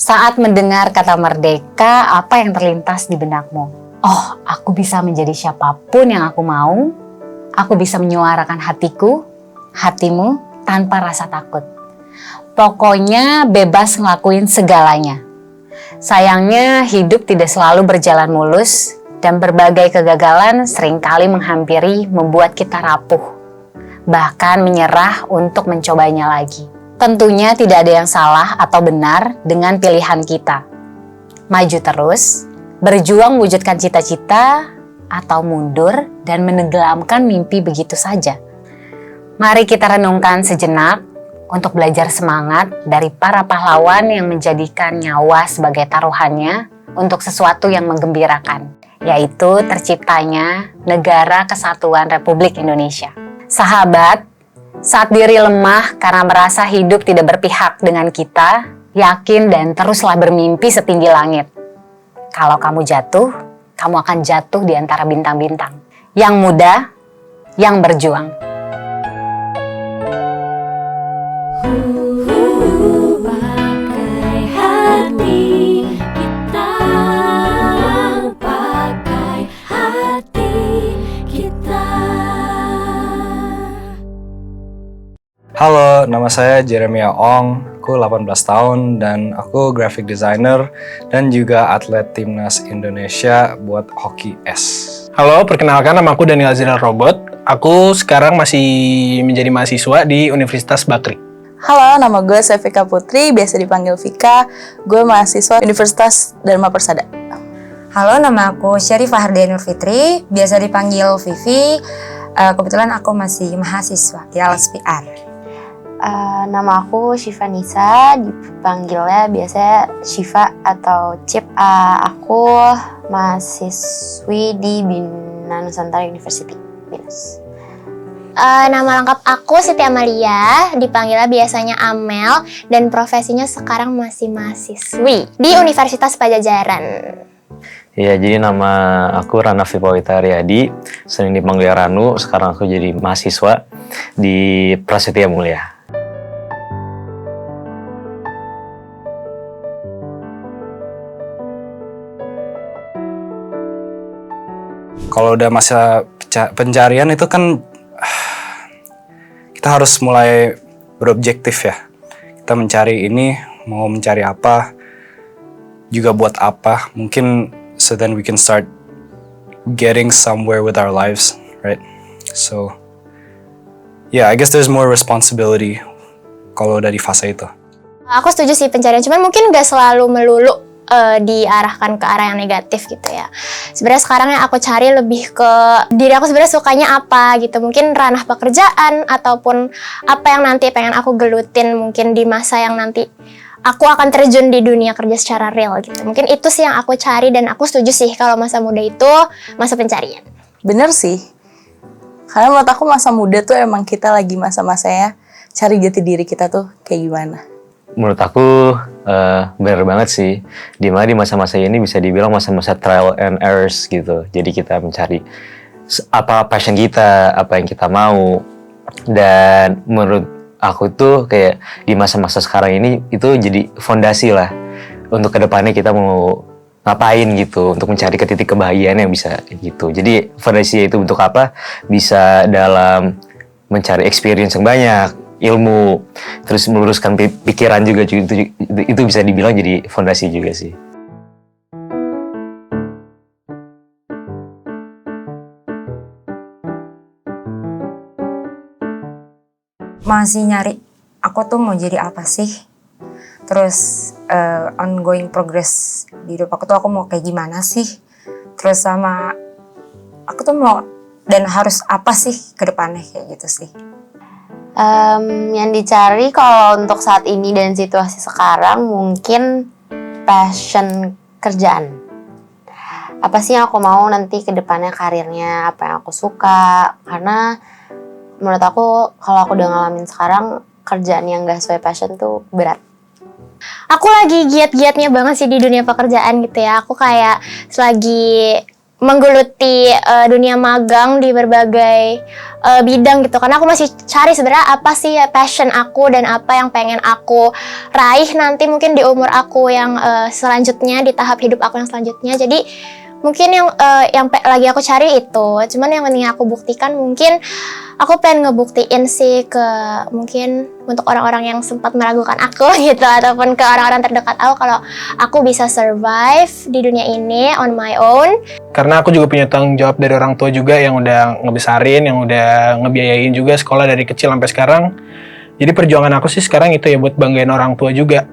Saat mendengar kata merdeka, apa yang terlintas di benakmu? Oh, aku bisa menjadi siapapun yang aku mau. Aku bisa menyuarakan hatiku, hatimu, tanpa rasa takut. Pokoknya bebas ngelakuin segalanya. Sayangnya hidup tidak selalu berjalan mulus dan berbagai kegagalan seringkali menghampiri membuat kita rapuh. Bahkan menyerah untuk mencobanya lagi. Tentunya tidak ada yang salah atau benar dengan pilihan kita. Maju terus, berjuang wujudkan cita-cita, atau mundur dan menenggelamkan mimpi begitu saja. Mari kita renungkan sejenak untuk belajar semangat dari para pahlawan yang menjadikan nyawa sebagai taruhannya untuk sesuatu yang menggembirakan, yaitu terciptanya Negara Kesatuan Republik Indonesia. Sahabat, saat diri lemah karena merasa hidup tidak berpihak dengan kita, yakin dan teruslah bermimpi setinggi langit. Kalau kamu jatuh, kamu akan jatuh di antara bintang-bintang. Yang muda, yang berjuang. Pakai hati kita, pakai hati kita. Halo, nama saya Jeremia Ong, aku 18 tahun dan aku graphic designer dan juga atlet timnas Indonesia buat hoki es. Halo, perkenalkan nama aku Daniel Azriel Robot. Aku sekarang masih menjadi mahasiswa di Universitas Bakri. Halo, nama gue Sevika Putri, biasa dipanggil Vika. Gue mahasiswa Universitas Dharma Persada. Halo, nama aku Syarifah Hardianur Fitri, biasa dipanggil Vivi. Kebetulan aku masih mahasiswa di LSPR. Nama aku Syifa Nisa, dipanggilnya biasanya Syifa atau Cip. Aku mahasiswi di Bina Nusantara University, BINUS. Nama lengkap aku Siti Amalia, dipanggilnya biasanya Amel, dan profesinya sekarang masih mahasiswi di Universitas Pajajaran. Ya, jadi nama aku Rana Vipawita Riyadi, sering dipanggil Ranu, sekarang aku jadi mahasiswa di Prasetya Mulia. Kalau udah masa pencarian itu kan kita harus mulai berobjektif ya. Kita mencari ini, mau mencari apa, juga buat apa. Mungkin so then we can start getting somewhere with our lives, right? So, yeah, I guess there's more responsibility kalau udah di fase itu. Aku setuju sih pencarian, cuman mungkin gak selalu melulu diarahkan ke arah yang negatif gitu ya. Sebenarnya sekarang yang aku cari lebih ke diri aku sebenarnya sukanya apa gitu. Mungkin ranah pekerjaan ataupun apa yang nanti pengen aku gelutin mungkin di masa yang nanti aku akan terjun di dunia kerja secara real gitu. Mungkin itu sih yang aku cari dan aku setuju sih kalau masa muda itu masa pencarian. Bener sih. Karena menurut aku masa muda tuh emang kita lagi masa-masanya cari jati diri kita tuh kayak gimana. Menurut aku benar banget sih, dimana di masa-masa ini bisa dibilang masa-masa trial and errors gitu. Jadi kita mencari apa passion kita, apa yang kita mau. Dan menurut aku tuh kayak di masa-masa sekarang ini itu jadi fondasi lah untuk kedepannya kita mau ngapain gitu, untuk mencari ke titik kebahagiaan yang bisa gitu. Jadi fondasi itu untuk apa? Bisa dalam mencari experience yang banyak, ilmu, terus meluruskan pikiran juga, itu bisa dibilang jadi fondasi juga sih. Masih nyari, aku tuh mau jadi apa sih? Terus ongoing progress di hidup aku tuh aku mau kayak gimana sih? Terus sama aku tuh mau dan harus apa sih ke depannya kayak gitu sih. Yang dicari kalau untuk saat ini dan situasi sekarang mungkin passion kerjaan. Apa sih yang aku mau nanti ke depannya karirnya, apa yang aku suka. Karena menurut aku kalau aku udah ngalamin sekarang kerjaan yang gak sesuai passion tuh berat. Aku lagi giat-giatnya banget sih di dunia pekerjaan gitu ya. Aku kayak selagi menggeluti dunia magang di berbagai bidang gitu, karena aku masih cari sebenarnya apa sih passion aku dan apa yang pengen aku raih nanti mungkin di umur aku yang selanjutnya, di tahap hidup aku yang selanjutnya. Jadi mungkin yang lagi aku cari itu, cuman yang penting aku buktikan, mungkin aku pengen ngebuktiin sih ke mungkin untuk orang-orang yang sempat meragukan aku gitu, ataupun ke orang-orang terdekat aku kalau aku bisa survive di dunia ini on my own. Karena aku juga punya tanggung jawab dari orang tua juga yang udah ngebesarin, yang udah ngebiayain juga sekolah dari kecil sampai sekarang. Jadi perjuangan aku sih sekarang itu ya buat banggain orang tua juga.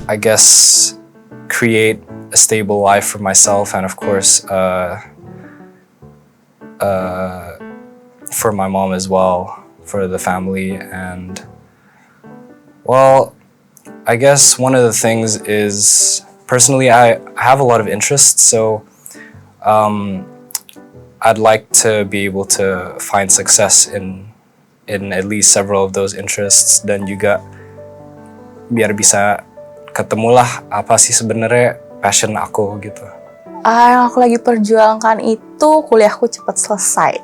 I guess create a stable life for myself and of course for my mom as well, for the family. And well, I guess one of the things is personally I have a lot of interests, so I'd like to be able to find success in at least several of those interests, dan juga biar bisa ketemulah apa sih sebenarnya passion aku gitu. Yang aku lagi perjuangkan itu kuliahku cepat selesai.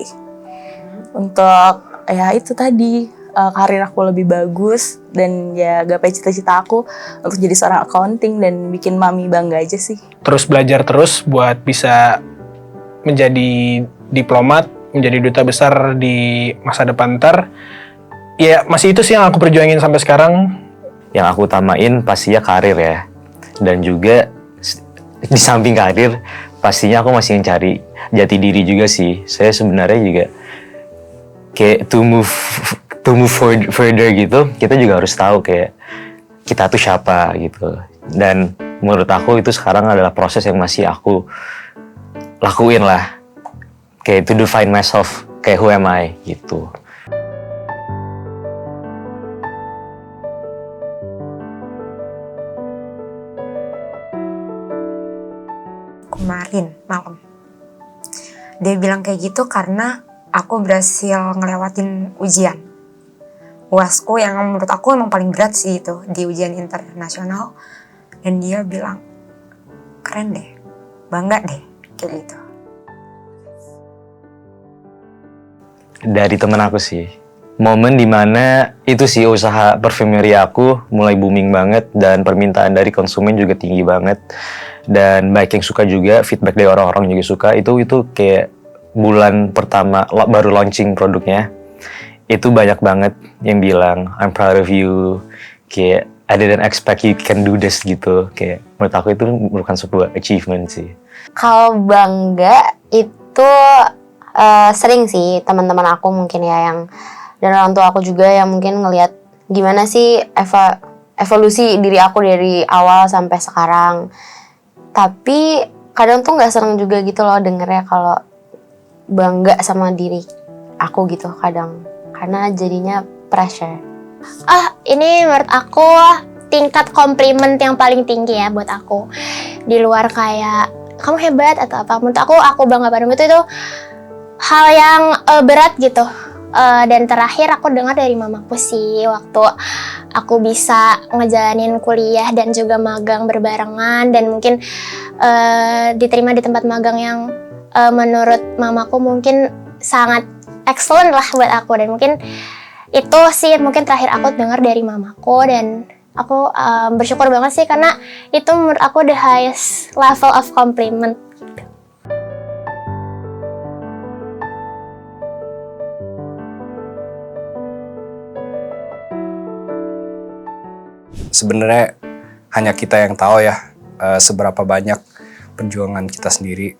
Untuk ya itu tadi karir aku lebih bagus dan ya gapai cita-cita aku untuk jadi seorang accounting dan bikin mami bangga aja sih. Terus belajar terus buat bisa menjadi diplomat, menjadi duta besar di masa depan ntar. Ya masih itu sih yang aku perjuangin sampai sekarang. Yang aku utamain pastinya karir ya. Dan juga di samping karir, pastinya aku masih mencari jati diri juga sih. Saya sebenarnya juga kayak to move further gitu, kita juga harus tahu kayak kita tuh siapa gitu. Dan menurut aku itu sekarang adalah proses yang masih aku lakuin lah. Kayak to define myself, kayak who am I gitu. Kemarin malam dia bilang kayak gitu karena aku berhasil ngelewatin ujian UASku yang menurut aku emang paling berat sih itu di ujian internasional, dan dia bilang keren deh, bangga deh kayak gitu. Dari temen aku sih, momen dimana itu sih usaha perfumery aku mulai booming banget dan permintaan dari konsumen juga tinggi banget. Dan baik yang suka juga, feedback dari orang-orang juga suka. Itu kayak bulan pertama baru launching produknya, itu banyak banget yang bilang I'm proud of you, kayak I didn't expect you can do this gitu. Kayak menurut aku itu merupakan sebuah achievement sih. Kalau bangga itu sering sih teman-teman aku mungkin ya, yang dan orang tua aku juga yang mungkin ngelihat gimana sih evolusi diri aku dari awal sampai sekarang. Tapi kadang tuh nggak seneng juga gitu loh dengernya kalau bangga sama diri aku gitu kadang, karena jadinya pressure. Ini menurut aku tingkat komplimen yang paling tinggi ya buat aku. Di luar kayak kamu hebat atau apa, menurut aku bangga padamu itu hal yang berat gitu. Dan terakhir aku dengar dari mamaku sih waktu aku bisa ngejalanin kuliah dan juga magang berbarengan, dan mungkin diterima di tempat magang yang menurut mamaku mungkin sangat excellent lah buat aku. Dan mungkin itu sih mungkin terakhir aku dengar dari mamaku, dan aku bersyukur banget sih karena itu menurut aku the highest level of compliment. Sebenarnya hanya kita yang tahu ya seberapa banyak perjuangan kita sendiri,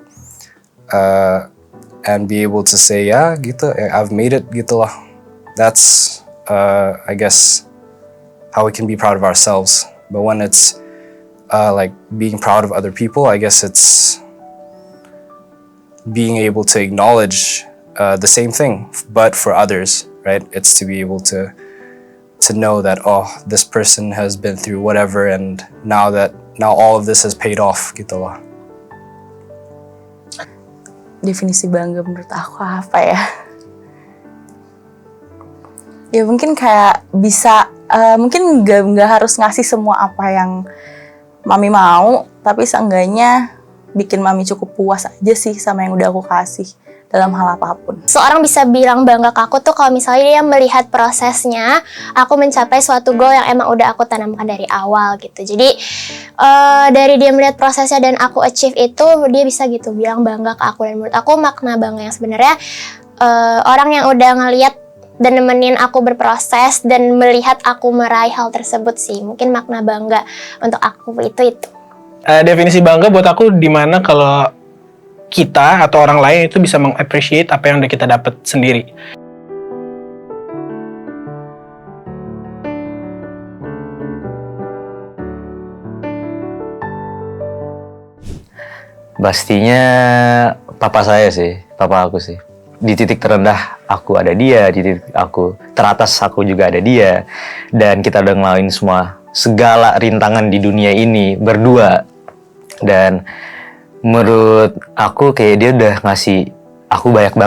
and be able to say ya gitu, I've made it gitu lah. That's I guess how we can be proud of ourselves. But when it's like being proud of other people, I guess it's being able to acknowledge the same thing but for others, right? It's to be able to know that this person has been through whatever, and now all of this has paid off gitu lah. Definisi bangga menurut aku apa ya? Ya mungkin kayak bisa, mungkin nggak harus ngasih semua apa yang mami mau, tapi seenggaknya bikin mami cukup puas aja sih sama yang udah aku kasih dalam hal apapun. Seorang bisa bilang bangga ke aku tuh kalau misalnya dia melihat prosesnya aku mencapai suatu goal yang emang udah aku tanamkan dari awal gitu. Jadi dari dia melihat prosesnya dan aku achieve itu, dia bisa gitu bilang bangga ke aku. Dan menurut aku makna bangga yang sebenarnya orang yang udah ngelihat dan nemenin aku berproses dan melihat aku meraih hal tersebut sih. Mungkin makna bangga untuk aku itu. Definisi bangga buat aku dimana kalau kita atau orang lain itu bisa meng-appreciate apa yang udah kita dapat sendiri. Pastinya papa saya sih, papa aku sih. Di titik terendah aku ada dia, di titik aku teratas aku juga ada dia. Dan kita udah ngelakuin segala rintangan di dunia ini berdua. Dan menurut aku kayak dia udah ngasih aku banyak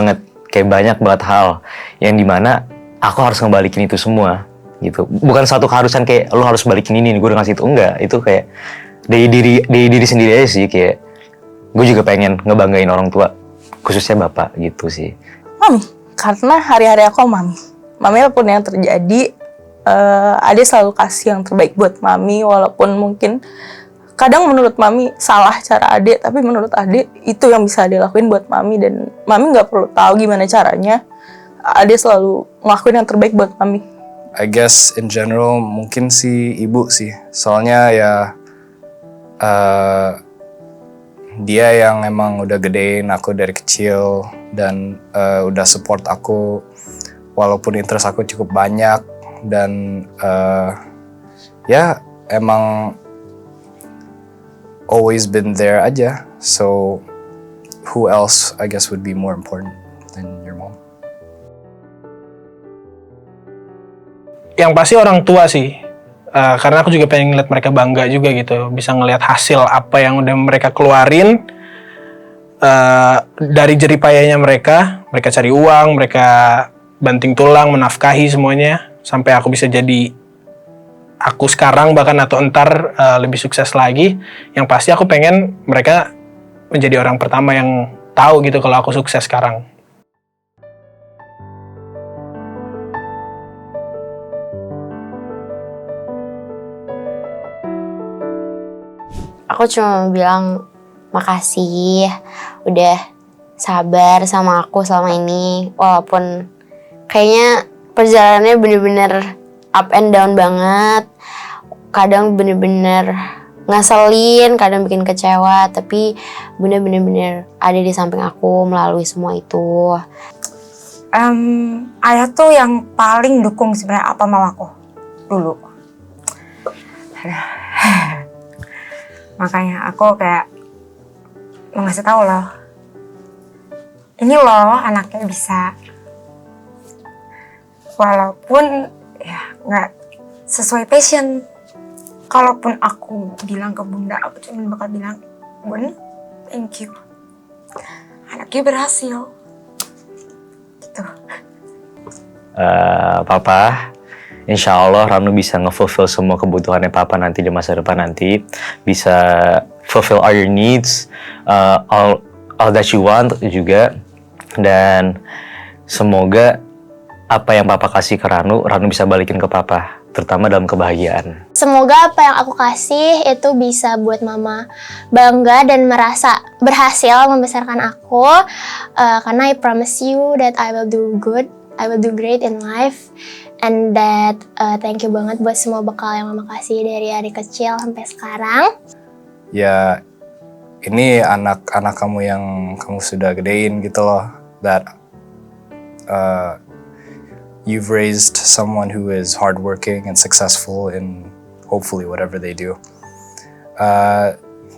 banget hal yang dimana aku harus ngebalikin itu semua gitu. Bukan satu keharusan kayak lo harus balikin ini, gue udah ngasih itu, enggak. Itu kayak dari diri sendiri aja sih, kayak gue juga pengen ngebanggain orang tua, khususnya bapak gitu sih. Mami, karena hari-hari aku sama mami apapun yang terjadi, Ade selalu kasih yang terbaik buat mami, walaupun mungkin kadang menurut mami salah cara Ade, tapi menurut Ade itu yang bisa Ade lakuin buat mami, dan mami nggak perlu tahu gimana caranya. Ade selalu ngelakuin yang terbaik buat mami. I guess in general mungkin sih ibu sih, soalnya ya dia yang emang udah gedein aku dari kecil dan udah support aku walaupun interest aku cukup banyak, dan ya emang always been there aja. So who else I guess would be more important than your mom? Yang pasti orang tua sih. Karena aku juga pengen ngeliat mereka bangga juga gitu. Bisa ngeliat hasil apa yang udah mereka keluarin. Dari jeripayanya mereka cari uang, mereka banting tulang, menafkahi semuanya. Sampai aku bisa jadi aku sekarang bahkan atau entar lebih sukses lagi. Yang pasti aku pengen mereka menjadi orang pertama yang tahu gitu kalau aku sukses sekarang. Aku cuma bilang makasih udah sabar sama aku selama ini, walaupun kayaknya perjalanannya bener-bener up and down banget. Kadang bener-bener ngeselin, kadang bikin kecewa, tapi bener-bener ada di samping aku melalui semua itu. Ayah tuh yang paling dukung sebenarnya apa mau aku dulu. Makanya aku kayak mau ngasih tahu loh, ini loh anaknya bisa, walaupun ya nggak sesuai passion. Kalaupun aku bilang ke bunda, aku cuma bakal bilang, Bun, thank you, anaknya berhasil gitu. Papa, insya Allah Ranu bisa nge-fulfill semua kebutuhannya Papa nanti di masa depan nanti. Bisa fulfill all your needs, all that you want juga. Dan semoga apa yang Papa kasih ke Ranu bisa balikin ke Papa, terutama dalam kebahagiaan. Semoga apa yang aku kasih itu bisa buat mama bangga dan merasa berhasil membesarkan aku. Karena I promise you that I will do good, I will do great in life. And that thank you banget buat semua bekal yang mama kasih dari hari kecil sampai sekarang. Ya ini anak-anak kamu yang kamu sudah gedein gitu loh. That you've raised someone who is hardworking and successful in hopefully whatever they do.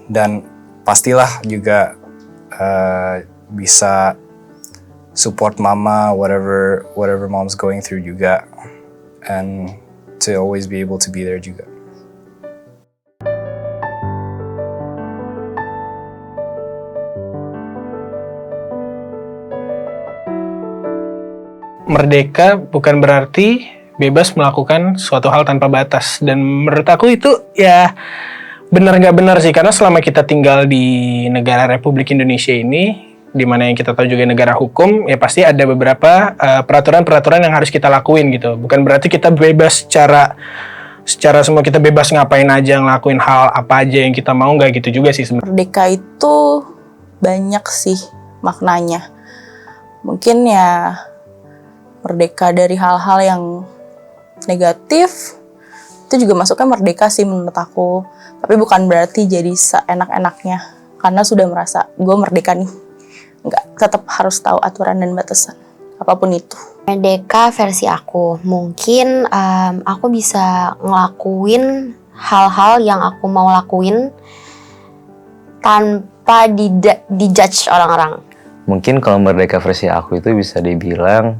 Dan pastilah juga bisa support mama whatever mom's going through juga, and to always be able to be there juga. Merdeka bukan berarti bebas melakukan suatu hal tanpa batas. Dan menurut aku itu ya benar nggak benar sih, karena selama kita tinggal di negara Republik Indonesia ini, di mana yang kita tahu juga negara hukum, ya pasti ada beberapa peraturan-peraturan yang harus kita lakuin gitu. Bukan berarti kita bebas secara semua, kita bebas ngapain aja, ngelakuin hal apa aja yang kita mau, nggak gitu juga sih sebenarnya. Merdeka itu banyak sih maknanya. Mungkin ya merdeka dari hal-hal yang negatif, itu juga masuknya merdeka sih menurut aku. Tapi bukan berarti jadi seenak-enaknya, karena sudah merasa gue merdeka nih. Enggak, tetap harus tahu aturan dan batasan, apapun itu. Merdeka versi aku, mungkin aku bisa ngelakuin hal-hal yang aku mau lakuin tanpa dijudge orang-orang. Mungkin kalau merdeka versi aku itu bisa dibilang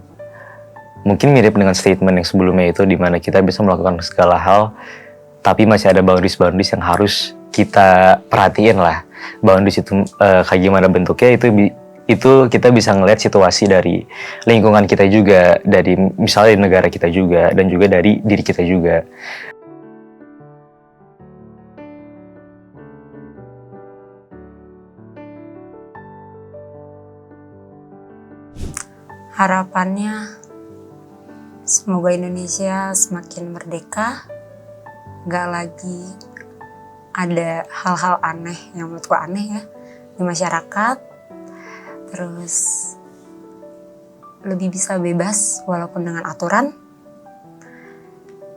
mungkin mirip dengan statement yang sebelumnya itu, di mana kita bisa melakukan segala hal tapi masih ada boundaries yang harus kita perhatiin lah. Boundaries itu kayak gimana bentuknya, itu kita bisa ngelihat situasi dari lingkungan kita juga, dari misalnya di negara kita juga, dan juga dari diri kita juga. Harapannya semoga Indonesia semakin merdeka, gak lagi ada hal-hal aneh yang menurutku aneh ya di masyarakat, terus lebih bisa bebas walaupun dengan aturan,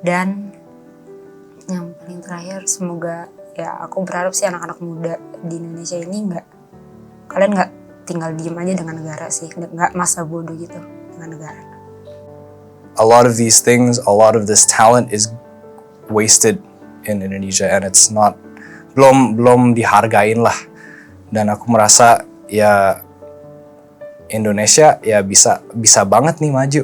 dan yang paling terakhir semoga ya aku berharap sih anak-anak muda di Indonesia ini kalian nggak tinggal diem aja dengan negara sih, nggak masa bodoh gitu dengan negara. A lot of these things, a lot of this talent is wasted in Indonesia, and it's not, belum dihargain lah. Dan aku merasa ya Indonesia ya bisa banget nih maju.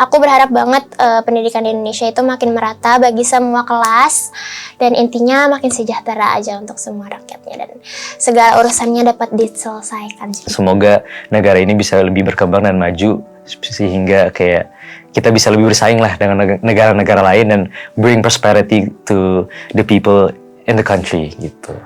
Aku berharap banget pendidikan di Indonesia itu makin merata bagi semua kelas, dan intinya makin sejahtera aja untuk semua rakyatnya, dan segala urusannya dapat diselesaikan. Semoga negara ini bisa lebih berkembang dan maju, sehingga kayak kita bisa lebih bersaing lah dengan negara-negara lain dan bring prosperity to the people in the country gitu.